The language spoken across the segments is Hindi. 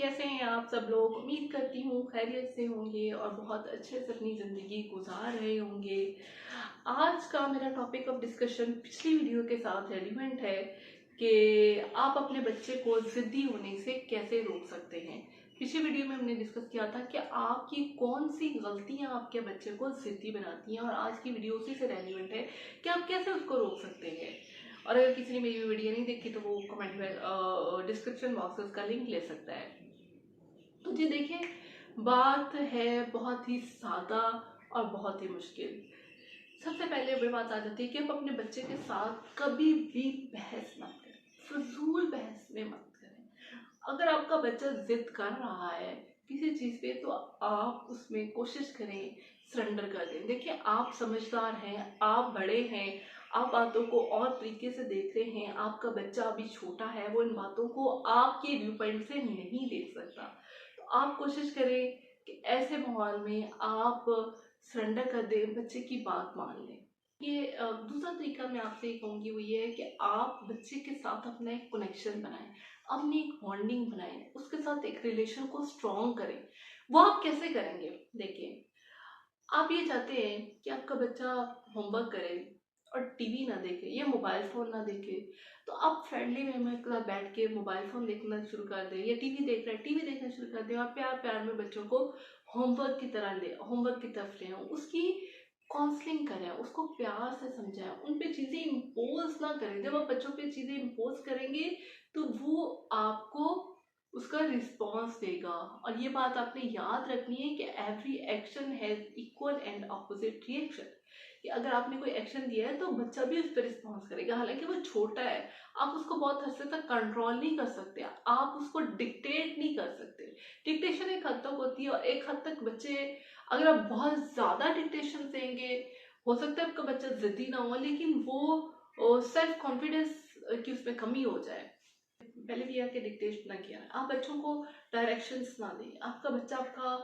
कैसे हैं आप सब लोग। उम्मीद करती हूँ खैरियत से होंगे और बहुत अच्छे से अपनी ज़िंदगी गुजार रहे होंगे। आज का मेरा टॉपिक ऑफ डिस्कशन पिछली वीडियो के साथ रेलिवेंट है कि आप अपने बच्चे को ज़िद्दी होने से कैसे रोक सकते हैं। पिछली वीडियो में हमने डिस्कस किया था कि आपकी कौन सी गलतियाँ आपके बच्चे को ज़िद्दी बनाती हैं, और आज की वीडियो उसी से रेलिवेंट है कि आप कैसे उसको रोक सकते हैं। और अगर किसी ने मेरी वीडियो नहीं देखी तो वो कमेंट में डिस्क्रिप्शन बॉक्स में उसका लिंक ले सकता है। तो जी देखिए, बात है बहुत ही सादा और बहुत ही मुश्किल। सबसे पहले बड़ी बात आ जाती है कि आप अपने बच्चे के साथ कभी भी बहस मत करें, फजूल बहस में मत करें। अगर आपका बच्चा जिद कर रहा है किसी चीज़ पे तो आप उसमें कोशिश करें सरेंडर कर दें। देखिए, आप समझदार हैं, आप बड़े हैं, आप बातों को और तरीके से देख रहे हैं। आपका बच्चा अभी छोटा है, वो इन बातों को आपके व्यू पॉइंट से नहीं देख सकता। तो आप कोशिश करें कि ऐसे माहौल में आप सरेंडर कर दें, बच्चे की बात मान लें। ये दूसरा तरीका मैं आपसे ये कहूँगी वो ये है कि आप बच्चे के साथ अपना एक कनेक्शन बनाएं, अपनी एक बॉन्डिंग बनाएं, उसके साथ एक रिलेशन को स्ट्रॉन्ग करें। वो आप कैसे करेंगे? देखिए, आप ये चाहते हैं कि आपका बच्चा होमवर्क करे और टीवी ना देखे या मोबाइल फ़ोन ना देखे, तो आप फ्रेंडली वे में के साथ बैठ के मोबाइल फ़ोन देखना शुरू कर दें, या टीवी देख रहे हैं टीवी देखना शुरू कर दें, और प्यार प्यार में बच्चों को होमवर्क की तरह ले होमवर्क की तरफ ले आऊँ, उसकी काउंसलिंग करें, उसको प्यार से समझाएं, उन पे चीज़ें इम्पोज ना करें। जब आप बच्चों पे चीज़ें इम्पोज करेंगे तो वो आपको उसका रिस्पॉन्स देगा। और ये बात आपने याद रखनी है कि every action has equal and opposite reaction. कि अगर आपने कोई एक्शन दिया है तो बच्चा भी उस पर रिस्पॉन्स करेगा। हालांकि वो छोटा है, आप उसको बहुत हद तक कंट्रोल नहीं कर सकते, आप उसको डिक्टेट नहीं कर सकते। डिक्टेशन एक हद तक होती है, और एक हद तक बच्चे, अगर आप बहुत ज़्यादा डिक्टेशन देंगे, हो सकता है आपका बच्चा जिद्दी ना हो, लेकिन वो सेल्फ कॉन्फिडेंस की उसमें कमी हो जाए। पहले भी आके डिक्टेट ना किया। आप बच्चों को डायरेक्शंस ना दें। आपका बच्चा आपका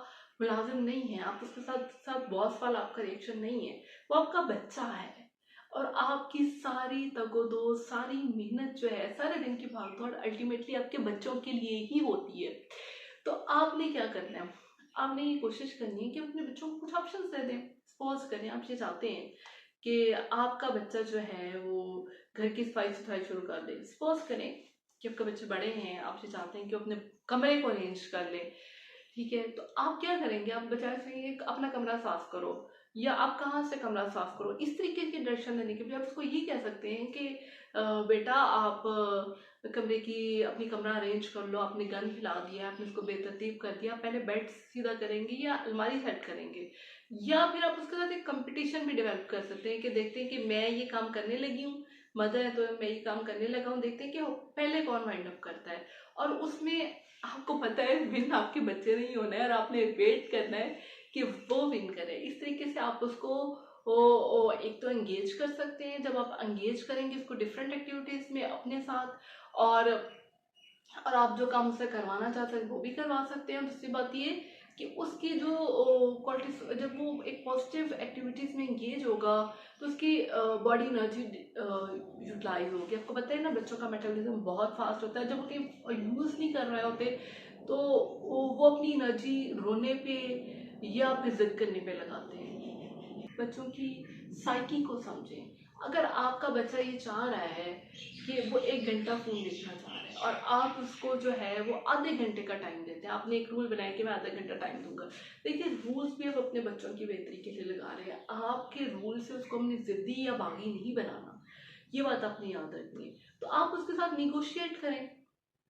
मुलाजिम नहीं है, आप उसके साथ साथ बॉस वाला आपका रिएक्शन नहीं है। वो आपका बच्चा है, और आपकी सारी तगोदो, सारी मेहनत जो है, सारे दिन की भागदौड़ अल्टीमेटली आपके बच्चों के लिए ही होती है। तो आपने क्या करना है? आपने ये कोशिश करनी है कि अपने बच्चों को कुछ ऑप्शंस दे दें। सपोज करें आप ये चाहते हैं कि आपका बच्चा जो है वो घर की सफाई सुथराई शुरू कर दे। सपोज करें कि आपके बच्चे बड़े हैं, आप ये चाहते हैं कि अपने कमरे को अरेंज कर ले। ठीक है, तो आप क्या करेंगे? आप बजाय से अपना कमरा साफ करो, या आप कहाँ से कमरा साफ करो, इस तरीके के डायरेक्शन देने के लिए आप उसको ये कह सकते हैं कि बेटा आप कमरे की अपनी कमरा अरेंज कर लो। आपने गन हिला दिया, आपने उसको बेतरतीब कर दिया, पहले बेड सीधा करेंगे या अलमारी सेट करेंगे। या फिर आप उसके साथ एक कंपटीशन भी डेवलप कर सकते हैं कि देखते हैं कि मैं ये काम करने लगी हूँ, मदर है तो मैं ये काम करने लगा हूँ, देखते हैं कि पहले कौन वाइंड अप करता है। और उसमें आपको पता है विन आपके बच्चे नहीं होना है, और आपने वेट करना है कि वो विन करे। इस तरीके से आप उसको एक तो एंगेज कर सकते हैं। जब आप एंगेज करेंगे उसको डिफरेंट एक्टिविटीज़ में अपने साथ, और आप जो काम उससे करवाना चाहते हैं वो भी करवा सकते हैं। दूसरी बात ये कि उसकी जो क्वालिटी, जब वो एक पॉजिटिव एक्टिविटीज़ में एंगेज होगा तो उसकी बॉडी एनर्जी यूटिलाइज होगी। आपको पता है ना, बच्चों का मेटाबॉलिज्म बहुत फास्ट होता है। जब वो यूज़ नहीं कर रहे होते तो वो अपनी एनर्जी रोने पे या फिर जिद करने पे लगाते हैं। बच्चों की साइकी को समझें। अगर आपका बच्चा ये चाह रहा है कि वो 1 घंटा फ़ोन देखना चाह रहा है, और आप उसको जो है वो आधे घंटे का टाइम देते हैं, आपने एक रूल बनाया कि मैं आधा घंटा टाइम दूंगा। देखिए, रूल्स भी आप अपने बच्चों की बेहतरी के लिए लगा रहे हैं। आपके रूल से उसको अपनी जिद्दी या बागी नहीं बनाना, ये बात आपने याद रखनी है। तो आप उसके साथ निगोशिएट करें,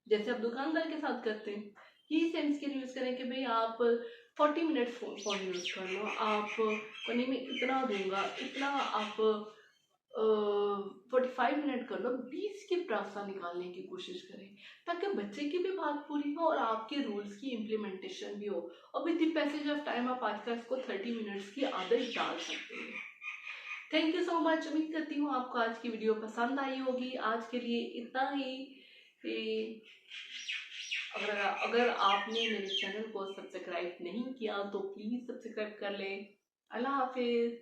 जैसे आप दुकानदार के साथ करते हैं। यही सेम स्किल यूज़ करें कि भाई आप 40 मिनट फ़ोन यूज़ कर लो, आप कोने में इतना दूंगा, इतना आप 45 मिनट कर लो, 20 की प्रावस्था निकालने की कोशिश करें, ताकि बच्चे की भी बात पूरी हो और आपके रूल्स की इम्प्लीमेंटेशन भी हो। और with the passage of time आप आज का इसको 30 मिनट्स की आदत डाल सकते हैं। Thank you so much. उम्मीद करती हूँ आपको आज की वीडियो पसंद आई होगी। आज के लिए इतना ही। अगर आपने मेरे चैनल को सब्सक्राइब नहीं किया तो प्लीज़ सब्सक्राइब कर लें। अल्लाह हाफिज़।